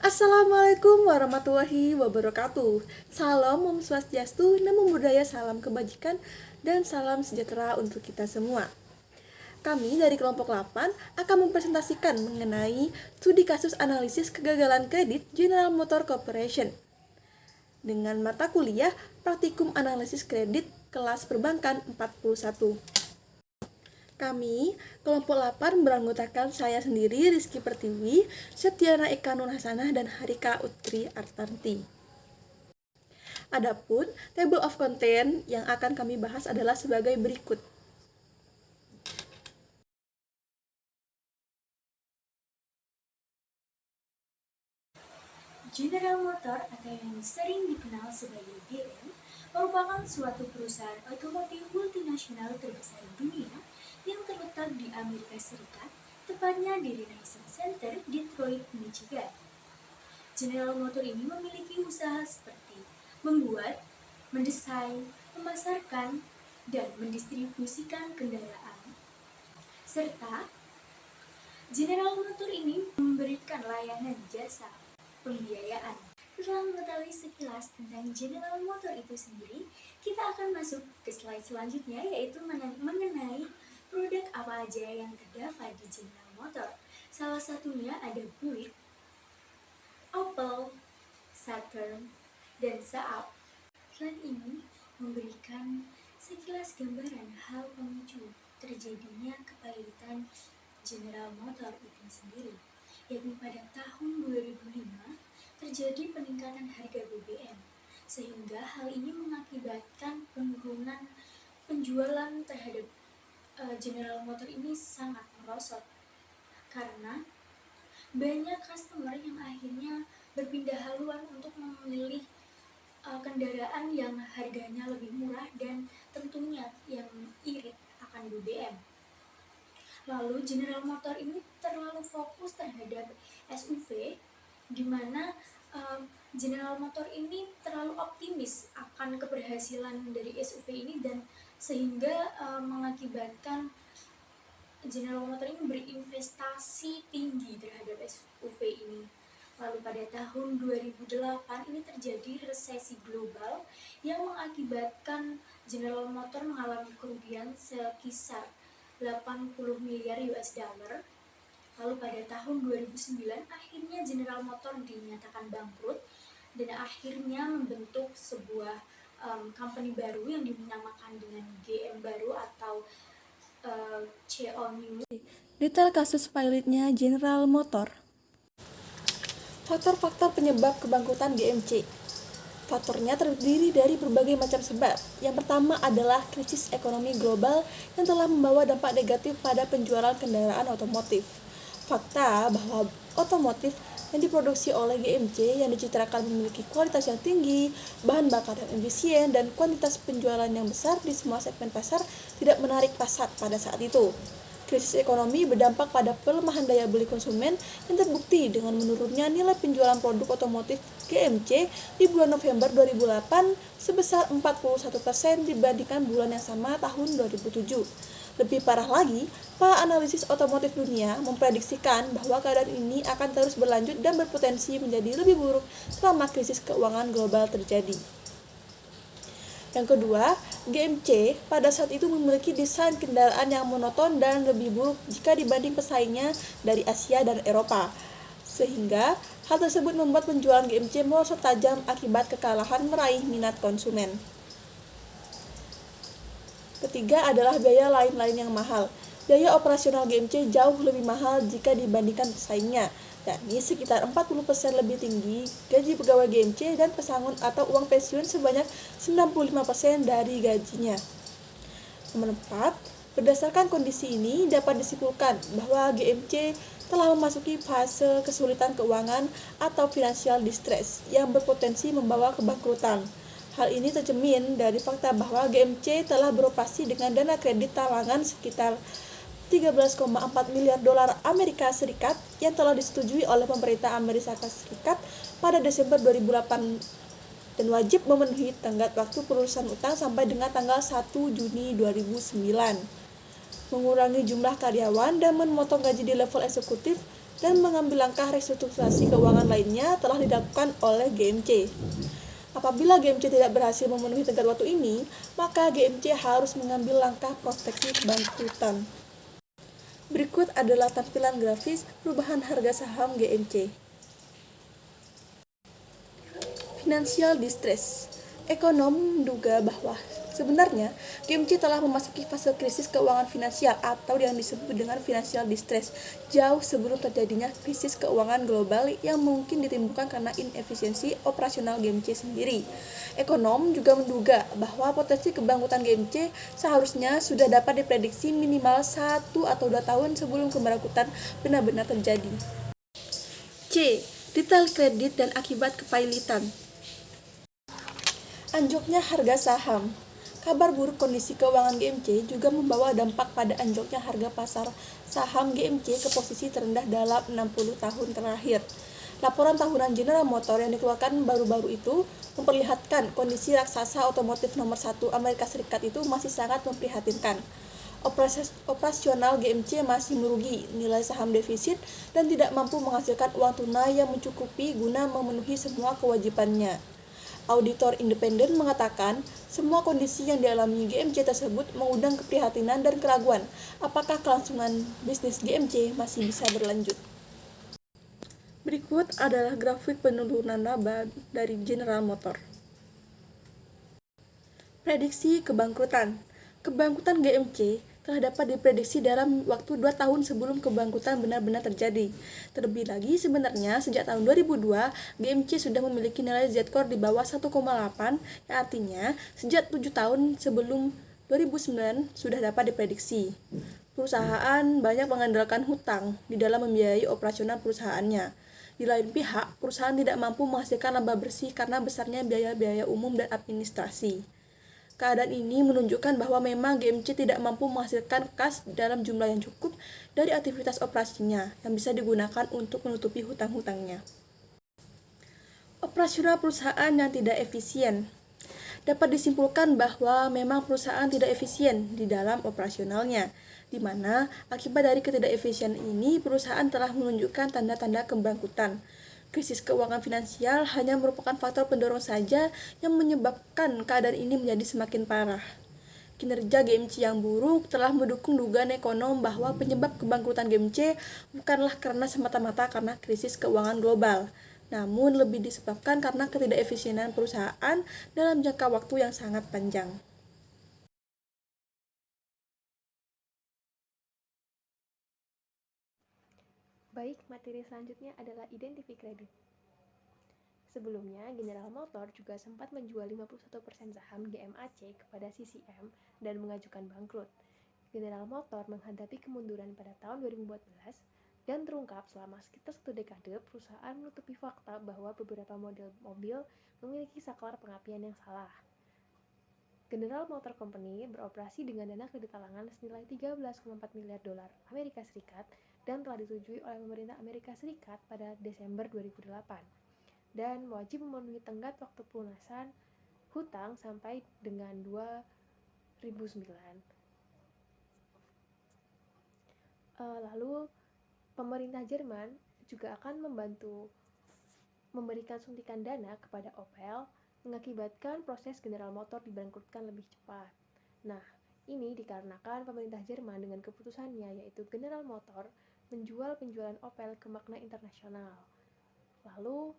Assalamualaikum warahmatullahi wabarakatuh. Salam Om Swastiastu, Namo Buddhaya, salam kebajikan, dan salam sejahtera untuk kita semua. Kami dari kelompok 8 akan mempresentasikan mengenai studi kasus analisis kegagalan kredit General Motor Corporation dengan mata kuliah Praktikum Analisis Kredit kelas Perbankan 41. Kami, kelompok 8 beranggotakan saya sendiri, Rizky Pertiwi, Septiana Eka Nur Hasanah, dan Harika Utri Artanti. Adapun table of content yang akan kami bahas adalah sebagai berikut. General Motor atau yang sering dikenal sebagai GM merupakan suatu perusahaan otomotif multinasional terbesar dunia yang terletak di Amerika Serikat, tepatnya di Renaissance Center, Detroit, Michigan. General Motor ini memiliki usaha seperti membuat, mendesain, memasarkan, dan mendistribusikan kendaraan, serta General Motor ini memberikan layanan jasa pembiayaan. Setelah mengetahui sekilas tentang General Motor itu sendiri, kita akan masuk ke slide selanjutnya, yaitu mengenai produk apa aja yang terdapat di General Motor. Salah satunya ada Buick, Opel, Saturn, dan Saab. Slide ini memberikan sekilas gambaran hal pemicu terjadinya kepailitan General Motor itu sendiri, yakni pada tahun 2005 terjadi peningkatan harga BBM, sehingga hal ini mengakibatkan penurunan penjualan terhadap General Motor ini sangat merosot, karena banyak customer yang akhirnya berpindah haluan untuk memilih kendaraan yang harganya lebih murah dan tentunya yang irit akan BBM. Lalu General Motor ini terlalu fokus terhadap SUV, di mana General Motor ini terlalu optimis akan keberhasilan dari SUV ini, dan sehingga mengakibatkan General Motor ini berinvestasi tinggi terhadap SUV ini. Lalu pada tahun 2008 ini terjadi resesi global yang mengakibatkan General Motor mengalami kerugian sekisar 80 miliar US dollar. Lalu pada tahun 2009 akhirnya General Motor dinyatakan bangkrut dan akhirnya membentuk sebuah company baru yang dinamakan dengan GM baru atau CEO New. Detail kasus pilotnya General Motor. Faktor-faktor penyebab kebangkrutan GMC. Faktornya terdiri dari berbagai macam sebab. Yang pertama adalah krisis ekonomi global yang telah membawa dampak negatif pada penjualan kendaraan otomotif. Fakta bahwa otomotif yang diproduksi oleh GMC yang dicitrakan memiliki kualitas yang tinggi, bahan bakar yang efisien, dan kuantitas penjualan yang besar di semua segmen pasar tidak menarik pasar pada saat itu. Krisis ekonomi berdampak pada pelemahan daya beli konsumen yang terbukti dengan menurunnya nilai penjualan produk otomotif GMC di bulan November 2008 sebesar 41% dibandingkan bulan yang sama tahun 2007. Lebih parah lagi, para analisis otomotif dunia memprediksikan bahwa keadaan ini akan terus berlanjut dan berpotensi menjadi lebih buruk selama krisis keuangan global terjadi. Yang kedua, GMC pada saat itu memiliki desain kendaraan yang monoton dan lebih buruk jika dibanding pesaingnya dari Asia dan Eropa. Sehingga hal tersebut membuat penjualan GMC merosot tajam akibat kekalahan meraih minat konsumen. Ketiga adalah biaya lain-lain yang mahal. Biaya operasional GMC jauh lebih mahal jika dibandingkan pesaingnya, yakni sekitar 40% lebih tinggi gaji pegawai GMC dan pesangon atau uang pensiun sebanyak 95% dari gajinya. Nomor 4, berdasarkan kondisi ini dapat disimpulkan bahwa GMC telah memasuki fase kesulitan keuangan atau financial distress yang berpotensi membawa kebangkrutan. Hal ini tercermin dari fakta bahwa GMC telah beroperasi dengan dana kredit talangan sekitar 13,4 miliar dolar Amerika Serikat yang telah disetujui oleh pemerintah Amerika Serikat pada Desember 2008 dan wajib memenuhi tenggat waktu pelunasan utang sampai dengan tanggal 1 Juni 2009. Mengurangi jumlah karyawan dan memotong gaji di level eksekutif dan mengambil langkah restrukturisasi keuangan lainnya telah dilakukan oleh GMC. Apabila GMC tidak berhasil memenuhi tenggat waktu ini, maka GMC harus mengambil langkah proteksi kebangkrutan. Berikut adalah tampilan grafis perubahan harga saham GMC. Financial distress. Ekonom menduga bahwa sebenarnya GMC telah memasuki fase krisis keuangan finansial atau yang disebut dengan financial distress jauh sebelum terjadinya krisis keuangan global yang mungkin ditimbulkan karena inefisiensi operasional GMC sendiri. Ekonom juga menduga bahwa potensi kebangkrutan GMC seharusnya sudah dapat diprediksi minimal 1 atau 2 tahun sebelum kebangkrutan benar-benar terjadi. C. Detail kredit dan akibat kepailitan. Anjloknya harga saham. Kabar buruk kondisi keuangan GMC juga membawa dampak pada anjloknya harga pasar saham GMC ke posisi terendah dalam 60 tahun terakhir. Laporan tahunan General Motors yang dikeluarkan baru-baru itu memperlihatkan kondisi raksasa otomotif nomor 1 Amerika Serikat itu masih sangat memprihatinkan. Operasional GMC masih merugi, nilai saham defisit, dan tidak mampu menghasilkan uang tunai yang mencukupi guna memenuhi semua kewajibannya. Auditor independen mengatakan semua kondisi yang dialami GMC tersebut mengundang keprihatinan dan keraguan apakah kelangsungan bisnis GMC masih bisa berlanjut. Berikut adalah grafik penurunan laba dari General Motors. Prediksi kebangkrutan. Kebangkrutan GMC telah dapat diprediksi dalam waktu 2 tahun sebelum kebangkrutan benar-benar terjadi. Terlebih lagi, sebenarnya sejak tahun 2002, GMC sudah memiliki nilai Z-Core di bawah 1,8, yang artinya sejak 7 tahun sebelum 2009 sudah dapat diprediksi. Perusahaan banyak mengandalkan hutang di dalam membiayai operasional perusahaannya. Di lain pihak, perusahaan tidak mampu menghasilkan laba bersih karena besarnya biaya-biaya umum dan administrasi. Keadaan ini menunjukkan bahwa memang GMC tidak mampu menghasilkan kas dalam jumlah yang cukup dari aktivitas operasinya yang bisa digunakan untuk menutupi hutang-hutangnya. Operasional perusahaan yang tidak efisien. Dapat disimpulkan bahwa memang perusahaan tidak efisien di dalam operasionalnya, di mana akibat dari ketidakefisien ini perusahaan telah menunjukkan tanda-tanda kebangkrutan. Krisis keuangan finansial hanya merupakan faktor pendorong saja yang menyebabkan keadaan ini menjadi semakin parah. Kinerja GMC yang buruk telah mendukung dugaan ekonom bahwa penyebab kebangkrutan GMC bukanlah karena semata-mata karena krisis keuangan global, namun lebih disebabkan karena ketidakefisienan perusahaan dalam jangka waktu yang sangat panjang. Baik, materi selanjutnya adalah identifi kredit. Sebelumnya, General Motors juga sempat menjual 51% saham GMAC kepada CCM dan mengajukan bangkrut. General Motors menghadapi kemunduran pada tahun 2014 dan terungkap selama sekitar 1 dekade perusahaan menutupi fakta bahwa beberapa model mobil memiliki saklar pengapian yang salah. General Motor Company beroperasi dengan dana kredit talangan senilai 13,4 miliar dolar Amerika Serikat dan telah disetujui oleh pemerintah Amerika Serikat pada Desember 2008 dan wajib memenuhi tenggat waktu pelunasan hutang sampai dengan 2009. Lalu pemerintah Jerman juga akan membantu memberikan suntikan dana kepada Opel mengakibatkan proses General Motors dibangkrutkan lebih cepat. Nah, ini dikarenakan pemerintah Jerman dengan keputusannya yaitu General Motors menjual penjualan Opel ke Magna Internasional. Lalu,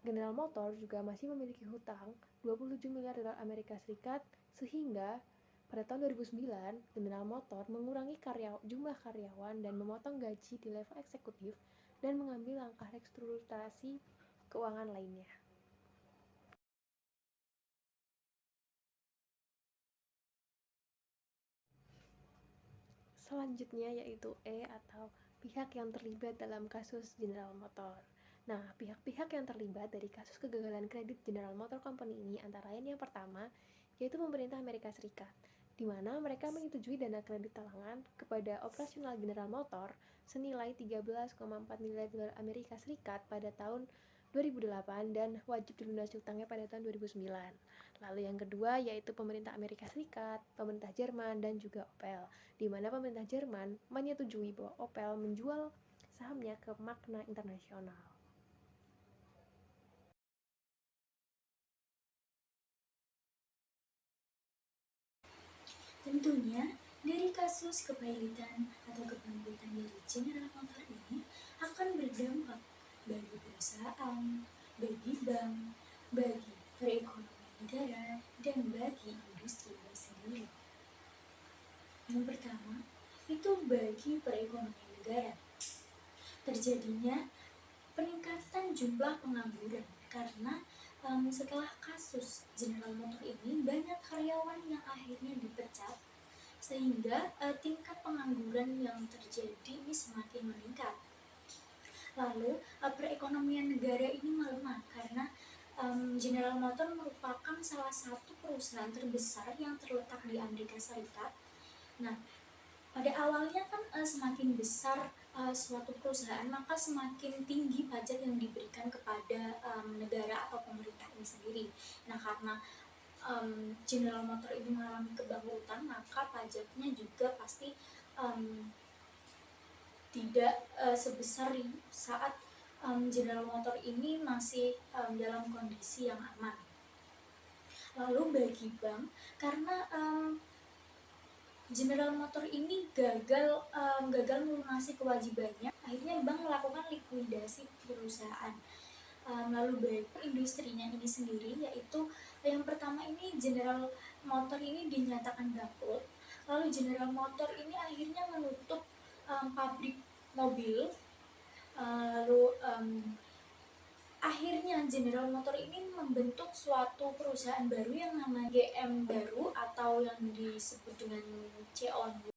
General Motors juga masih memiliki hutang 27 miliar dolar Amerika Serikat sehingga pada tahun 2009, General Motors mengurangi jumlah karyawan dan memotong gaji di level eksekutif dan mengambil langkah restrukturisasi keuangan lainnya. Selanjutnya yaitu E atau pihak yang terlibat dalam kasus General Motors. Nah, pihak-pihak yang terlibat dari kasus kegagalan kredit General Motors Company ini antara lain yang pertama yaitu pemerintah Amerika Serikat, di mana mereka menyetujui dana kredit talangan kepada operasional General Motors senilai 13,4 miliar dolar Amerika Serikat pada tahun 2008 dan wajib dilunasi utangnya pada tahun 2009. Lalu yang kedua yaitu pemerintah Amerika Serikat, pemerintah Jerman, dan juga Opel, di mana pemerintah Jerman menyetujui bahwa Opel menjual sahamnya ke makna internasional. Tentunya, dari kasus kepailitan atau kebangkrutan dari General Motors ini akan berdampak bagi perusahaan, bagi bank, bagi perekonomian negara, dan bagi industri sendiri. Yang pertama, itu bagi perekonomian negara. Terjadinya peningkatan jumlah pengangguran karena setelah kasus General Motors ini banyak karyawan yang akhirnya dipecat sehingga tingkat pengangguran yang terjadi ini semakin meningkat. Lalu perekonomian negara ini melemah karena General Motors merupakan salah satu perusahaan terbesar yang terletak di Amerika Serikat. Nah, pada awalnya kan semakin besar suatu perusahaan, maka semakin tinggi pajak yang diberikan kepada negara atau pemerintah ini sendiri. Nah, karena General Motors ini mengalami kebangkrutan, maka pajaknya juga pasti tidak sebesar saat General Motors ini masih dalam kondisi yang aman. Lalu bagi bank, karena General Motors ini gagal melunasi kewajibannya, akhirnya bank melakukan likuidasi perusahaan. Lalu bagi industrinya ini sendiri, yaitu yang pertama ini General Motors ini dinyatakan bangkrut. Lalu General Motors ini akhirnya menutup pabrik mobil. Lalu akhirnya General Motors ini membentuk suatu perusahaan baru yang namanya GM baru atau yang disebut dengan Cheonwu.